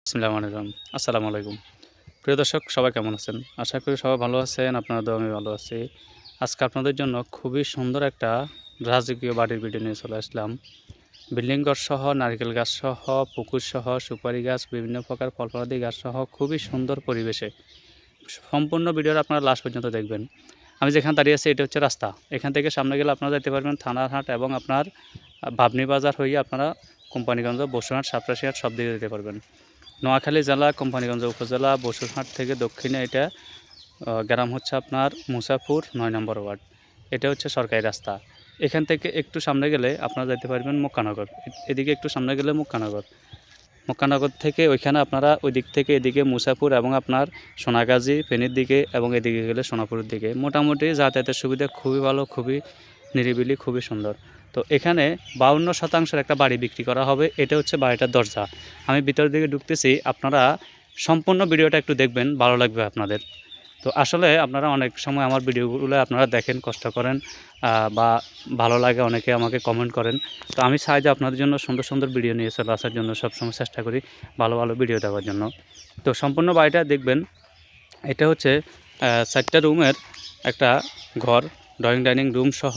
বিসমিল্লাহির আসসালামু আলাইকুম। প্রিয় দর্শক সবাই কেমন আছেন? আশা করি সবাই ভালো আছেন। আপনারা দোয়া আমি ভালো আছি। আজকে আপনাদের জন্য খুবই সুন্দর একটা রাজকীয় বাড়ির ভিডিও নিয়ে চলে আসলাম। বিল্ডিং ঘরসহ, নারিকেল গাছসহ, পুকুরসহ, সুপারি গাছ, বিভিন্ন প্রকার ফলফলাদি গাছসহ খুবই সুন্দর পরিবেশে। সম্পূর্ণ ভিডিওটা আপনারা লাস্ট পর্যন্ত দেখবেন। আমি যেখানে দাঁড়িয়ে আছি এটা হচ্ছে রাস্তা। এখান থেকে সামনে গেলে আপনারা যেতে পারবেন থানার হাট এবং আপনার বাবনি বাজার হয়ে আপনারা কোম্পানিগঞ্জ, বসুরহাট, সাতরাশিহাট সব দিকে যেতে পারবেন। নোয়াখালী জেলা, কোম্পানিগঞ্জ উপজেলা, বসুরহাট থেকে দক্ষিণে এটা গ্রাম হচ্ছে আপনার মুসাপুর ৯ নম্বর ওয়ার্ড। এটা হচ্ছে সরকারি রাস্তা। এখান থেকে একটু সামনে গেলে আপনারা যেতে পারবেন মক্কানগর। এদিকে একটু সামনে গেলে মক্কানগর। মক্কানগর থেকে ওইখানে আপনারা ওই দিক থেকে এদিকে মুসাপুর এবং আপনার সোনাগাজী, ফেনীর দিকে এবং এদিকে গেলে সোনাপুরের দিকে। মোটামুটি যাতায়াতের সুবিধা খুবই ভালো, খুবই নিরিবিলি, খুবই সুন্দর। তো এখানে ৫২% একটা বাড়ি বিক্রি করা হবে। এটা হচ্ছে বাড়িটার দরজা। আমি ভিতরের দিকে ঢুকতেছি। আপনারা সম্পূর্ণ ভিডিওটা একটু দেখবেন, ভালো লাগবে আপনাদের। তো আসলে আপনারা অনেক সময় আমার ভিডিওগুলো আপনারা দেখেন, কষ্ট করেন বা ভালো লাগে, অনেকে আমাকে কমেন্ট করেন। তো আমি চাই যে আপনাদের জন্য সুন্দর সুন্দর ভিডিও নিয়ে চলে আসার জন্য সবসময় চেষ্টা করি ভালো ভালো ভিডিও দেওয়ার জন্য। তো সম্পূর্ণ বাড়িটা দেখবেন। এটা হচ্ছে ৪টা রুমের একটা ঘর, ড্রয়িং ডাইনিং রুম সহ।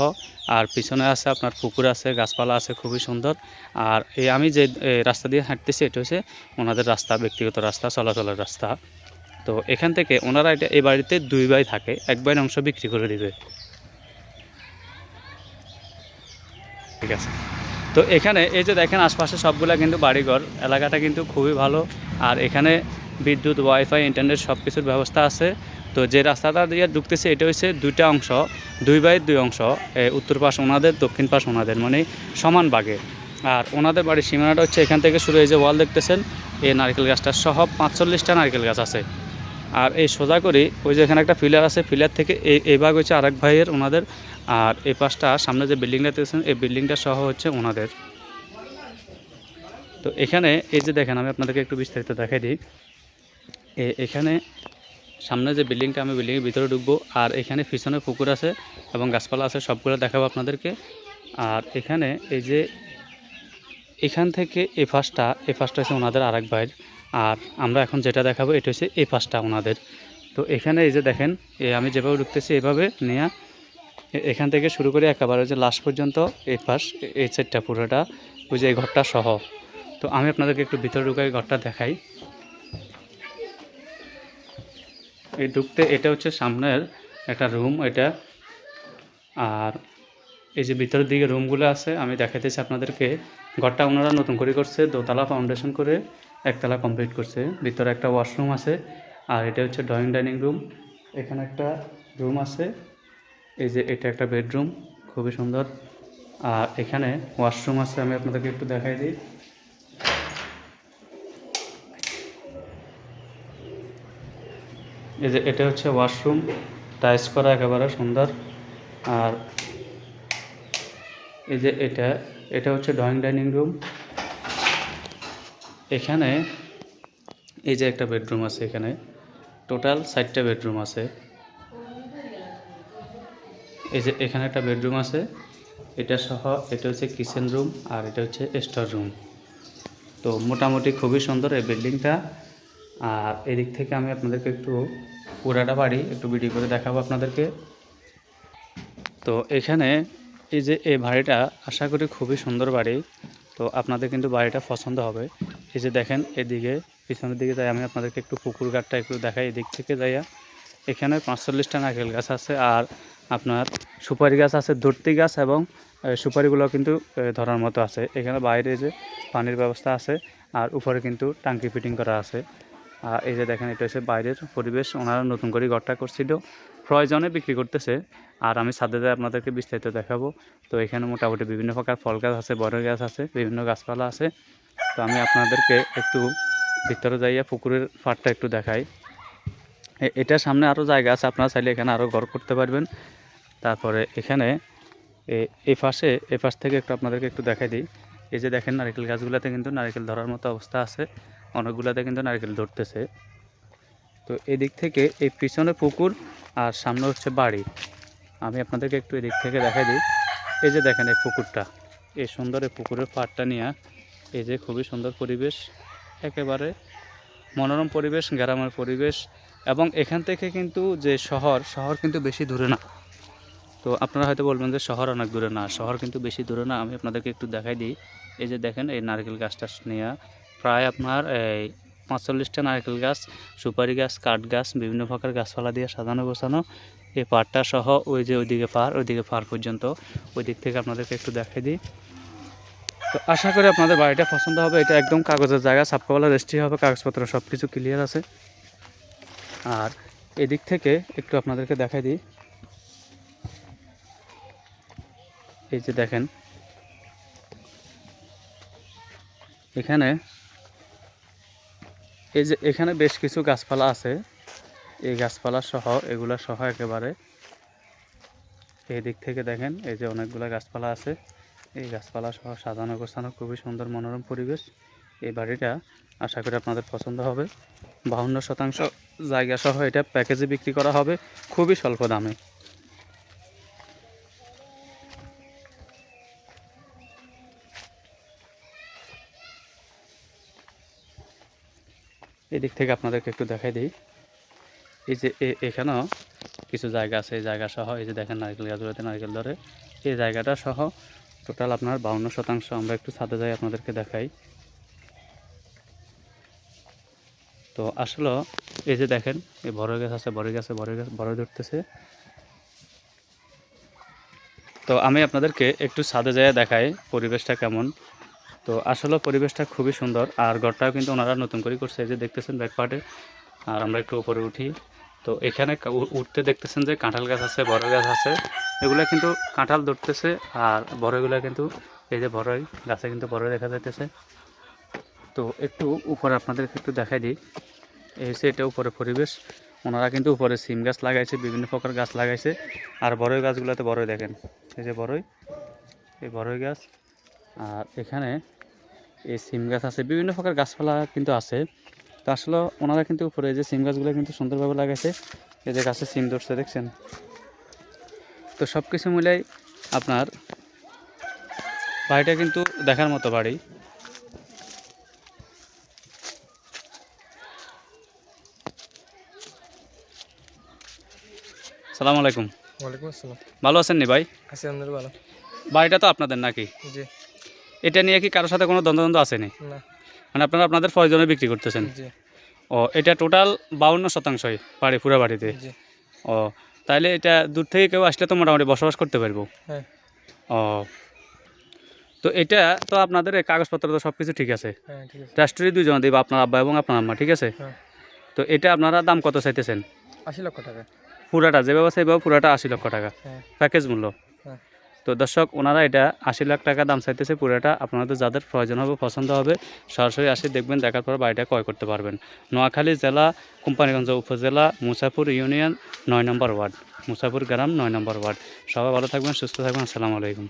আর পিছনে আছে আপনার পুকুর আছে, গাছপালা আছে, খুবই সুন্দর। আর আমি যে রাস্তা দিয়ে হাঁটতেছি এটা হচ্ছে ওনাদের রাস্তা, ব্যক্তিগত রাস্তা, চলাচলের রাস্তা। তো এখান থেকে ওনারা এই বাড়িতে ২ ভাই থাকে, ১ ভাইয়ের অংশ বিক্রি করে দিবে। ঠিক আছে। তো এখানে এই যে দেখেন আশপাশে সবগুলা কিন্তু বাড়িঘর, এলাকাটা কিন্তু খুবই ভালো। আর এখানে বিদ্যুৎ, ওয়াইফাই, ইন্টারনেট সব কিছুর ব্যবস্থা আছে। তো যে রাস্তাটা দিয়ে ঢুকতেছে এটা হচ্ছে ২টা অংশ, ২ বাই ২ অংশ। উত্তর পাশ ওনাদের, দক্ষিণ পাশ ওনাদের, মানে সমান ভাগে। আর ওনাদের বাড়ির সীমানাটা হচ্ছে এখান থেকে শুরু, এই যে ওয়াল দেখতেছেন, এই নারকেল গাছটা সহ ৪৫টা নারকেল গাছ আছে। আর এই সোজা করি ওই যে এখানে একটা পিলার আছে, পিলার থেকে এই ভাগ হচ্ছে আরেক ভাইয়ের ওনাদের। আর এই পাশটা সামনে যে বিল্ডিংটা দেখছেন এই বিল্ডিংটা সহ হচ্ছে ওনাদের। তো এখানে এই যে দেখেন, আমি আপনাদেরকে একটু বিস্তারিত দেখাই দিই। এখানে সামনে যে বিল্ডিংটা, আমি বিল্ডিংয়ের ভিতরে ঢুকবো। আর এখানে পিছনে পুকুর আছে এবং গাছপালা আছে, সবগুলো দেখাবো আপনাদেরকে। আর এখানে এই যে এখান থেকে এই পাশটা হচ্ছে ওনাদের আরেক ভাইয়ের। আর আমরা এখন যেটা দেখাবো এটা হচ্ছে এই পাশটা ওনাদের। তো এখানে এই যে দেখেন, আমি যেভাবে ঢুকতেছি এভাবে নিয়ে এখান থেকে শুরু করে একেবারে যে লাস্ট পর্যন্ত এই পাশ, এই সাইডটা পুরোটা ওই যে এই ঘরটা সহ। তো আমি আপনাদেরকে একটু ভিতরে ঢুকাই ঘরটা দেখাই। এই ঢুকতে এটা হচ্ছে সামনের একটা রুম এটা। আর এই যে ভিতরের দিকে রুমগুলো আছে আমি দেখাইতেছি আপনাদেরকে। ঘরটা ওনারা নতুন করে করছে, দোতলা ফাউন্ডেশন করে একতলা কমপ্লিট করছে। ভিতরে একটা ওয়াশরুম আছে। আর এটা হচ্ছে ড্রয়িং ডাইনিং রুম। এখানে একটা রুম আছে, এই যে এটা একটা বেডরুম, খুবই সুন্দর। আর এখানে ওয়াশরুম আছে, আমি আপনাদেরকে একটু দেখাই দিই। এই যে এটা হচ্ছে ওয়াশরুম, টাইলস করা, একেবারে সুন্দর। আর এই যে এটা হচ্ছে ড্রয়িং ডাইনিং রুম। এখানে এই যে একটা বেডরুম আছে, এখানে টোটাল 4টা বেডরুম আছে। এই যে এখানে একটা বেডরুম আছে, এটা সহ। এটা হচ্ছে কিচেন রুম আর এটা হচ্ছে স্টোর রুম। তো মোটামুটি খুবই সুন্দর এই বিল্ডিংটা। আর এদিক থেকে আমি আপনাদেরকে একটু পুরাটা বাড়ি একটু ভিডিও করে দেখাবো আপনাদেরকে। তো এখানে এই যে এই বাড়িটা আশা করি খুবই সুন্দর বাড়ি। তো আপনাদের কিন্তু বাড়িটা পছন্দ হবে। এই যে দেখেন এদিকে পিছনের দিকে যাই, আমি আপনাদেরকে একটু পুকুর ঘাটটা একটু দেখাই। এদিক থেকে যাইয়া এখানে ৪৫টা নারকেল গাছ আছে। আর আপনার সুপারি গাছ আছে, ধরতি গাছ, এবং সুপারিগুলো কিন্তু ধরার মতো আছে। এখানে বাইরে যে পানির ব্যবস্থা আছে আর উপরে কিন্তু টাঙ্কি ফিটিং করা আছে। আর এই যে দেখেন এটা হচ্ছে বাইরের পরিবেশ। ওনারা নতুন করে ঘরটা করছিল, প্রয়োজনে বিক্রি করতেছে। আর আমি ছাদে যাই আপনাদেরকে বিস্তারিত দেখাবো। তো এখানে মোটামুটি বিভিন্ন প্রকার ফল গাছ আছে, বড় গাছ আছে, বিভিন্ন গাছপালা আছে। তো আমি আপনাদেরকে একটু ভিতরে যাইয়া পুকুরের পাড়টা একটু দেখাই। এটার সামনে আরও জায়গা আছে, আপনারা চাইলে এখানে আরও ঘর করতে পারবেন। তারপরে এখানে এই পাশ থেকে একটু আপনাদেরকে একটু দেখাই দিই। এই যে দেখেন নারকেল গাছগুলোতে কিন্তু নারকেল ধরার মতো অবস্থা আছে, অনেকগুলোতে কিন্তু নারকেল ধরতেছে। তো এদিক থেকে এই পিছনে পুকুর আর সামনে হচ্ছে বাড়ি। আমি আপনাদেরকে একটু এদিক থেকে দেখাই দিই। এই যে দেখেন এই পুকুরটা, এই সুন্দর এই পুকুরের পাড়টা নিয়ে এই যে খুবই সুন্দর পরিবেশ, একেবারে মনোরম পরিবেশ, গ্রামের পরিবেশ, এবং এখান থেকে কিন্তু যে শহর কিন্তু বেশি দূরে না। তো আপনারা হয়তো বলবেন যে শহর অনেক দূরে, না, শহর কিন্তু বেশি দূরে না। আমি আপনাদেরকে একটু দেখাই দিই। এই যে দেখেন, এই নারকেল গাছটা নিয়ে প্রায় আপনার এই ৪৫টা নারকেল গাছ, সুপারি গাছ, কাঠ গাছ, বিভিন্ন প্রকার গাছপালা দিয়ে সাজানো গোছানো এই পাড়টা সহ। ওই যে ওইদিকে পাড় পর্যন্ত, ওই দিক থেকে আপনাদেরকে একটু দেখাই দিই। তো আশা করি আপনাদের বাড়িটা পছন্দ হবে। এটা একদম কাগজের জায়গা, ছাপ্পাওয়ালা রেজিস্ট্রি হবে, কাগজপত্র সব কিছু ক্লিয়ার আছে। আর এদিক থেকে একটু আপনাদেরকে দেখাই দিই। এই যে দেখেন, এখানে বেশ কিছু গাছপালা আছে। এই গাছপালা সহ, এগুলা সহ একেবারে এই দিক থেকে দেখেন, এই যে অনেকগুলো গাছপালা আছে। এই গাছপালা সহ সাজানো গোছানো খুবই সুন্দর মনোরম পরিবেশ। এই বাড়িটা আশা করি আপনাদের পছন্দ হবে। 52% জায়গা সহ এটা প্যাকেজে বিক্রি করা হবে খুবই স্বল্প দামে। এই দিক থেকে আপনাদেরকে একটু দেখাই দিই। এই যে এখানেও কিছু জায়গা আছে, এই জায়গা সহ এই যে দেখেন নারকেল গাছগুলোতে নারকেল ধরে, এই জায়গাটা সহ টোটাল আপনার 52%। আমরা একটু ছাদে যাই, আপনাদেরকে দেখাই। তো আসলে এই যে দেখেন, এই বড়ই গাছ আছে, বড়ই ধরতেছে। তো আমি আপনাদেরকে একটু ছাদে যেয়ে দেখাই পরিবেশটা কেমন। তো আসলে পরিবেশটা খুবই সুন্দর, আর ঘরটাও কিন্তু ওনারা নতুন করে করছে, এই যে দেখতেছেন ব্যাক পার্টে। আর আমরা একটু উপরে উঠি। তো এখানে উঠতে দেখতেছেন যে কাঁঠাল গাছ আছে, বড়ই গাছ আছে। এগুলো কিন্তু কাঁঠাল ধরতেছে, আর বড়ইগুলো কিন্তু এই যে বড়ই গাছে কিন্তু বড়ই দেখা যাইতেছে। তো একটু উপরে আপনাদেরকে একটু দেখাই দিই। এই হচ্ছে এটা উপরে পরিবেশ। ওনারা কিন্তু উপরে সিম গাছ লাগাইছে, বিভিন্ন প্রকার গাছ লাগাইছে। আর বড়ই গাছগুলোতে বড়ই দেখেন, এই যে বড়ই, এই বড়ই গাছ। আর এখানে এই সিম গাছ আছে, বিভিন্ন প্রকার গাছপালা কিন্তু আছে। তো আসলে ওনারা কিন্তু উপরে এই যে সিম গাছগুলো কিন্তু সুন্দরভাবে লাগাইছে। এই যে গাছে সিম ধরছে দেখছেন। তো সব কিছু মিলাই আপনার বাড়িটা কিন্তু দেখার মতো বাড়ি। সালামু আলাইকুম। ওয়ালাইকুম আসসালাম। ভালো আছেন নি ভাই? আছি আপনার ভালো? বাড়িটা তো আপনাদের নাকি? জি। এটা নিয়ে কি কারোর সাথে কোনো দ্বন্দ্ব আসেনি? না। মানে আপনারা আপনাদের প্রয়োজনে বিক্রি করতেছেন? জি। ও, এটা টোটাল 52%ই বাড়ি, পুরো বাড়িতে? জি। ও, তাইলে এটা দূর থেকে কেউ আসলে তো মোটামুটি বসবাস করতে পারবো? হ্যাঁ। ও, তো এটা তো আপনাদের কাগজপত্র তো সব কিছু ঠিক আছে? হ্যাঁ, ঠিক আছে। রাষ্ট্রীয় দুইজন দেব, আপনার আব্বা এবং আপনার আম্মা, ঠিক আছে? হ্যাঁ। তো এটা আপনারা দাম কত চাইতেছেন? 80 লক্ষ টাকা। পুরাটা যেভাবে চাইবে পুরাটা 80 লক্ষ টাকা হ্যাঁ। প্যাকেজ মূল্য? হ্যাঁ। তো দর্শক, ওনারা এটা 80 লাখ টাকা দাম চাইতেছে পুরোটা। আপনাদের যাদের প্রয়োজন হবে, পছন্দ হবে, সরাসরি আসে দেখবেন, দেখার পর বাড়িটা ক্রয় করতে পারবেন। নোয়াখালী জেলা, কোম্পানিগঞ্জ উপজেলা, মুসাপুর ইউনিয়ন, 9 নম্বর ওয়ার্ড, মুসাপুর গ্রাম, 9 নম্বর ওয়ার্ড। সবাই ভালো থাকবেন, সুস্থ থাকবেন। আসসালামু আলাইকুম।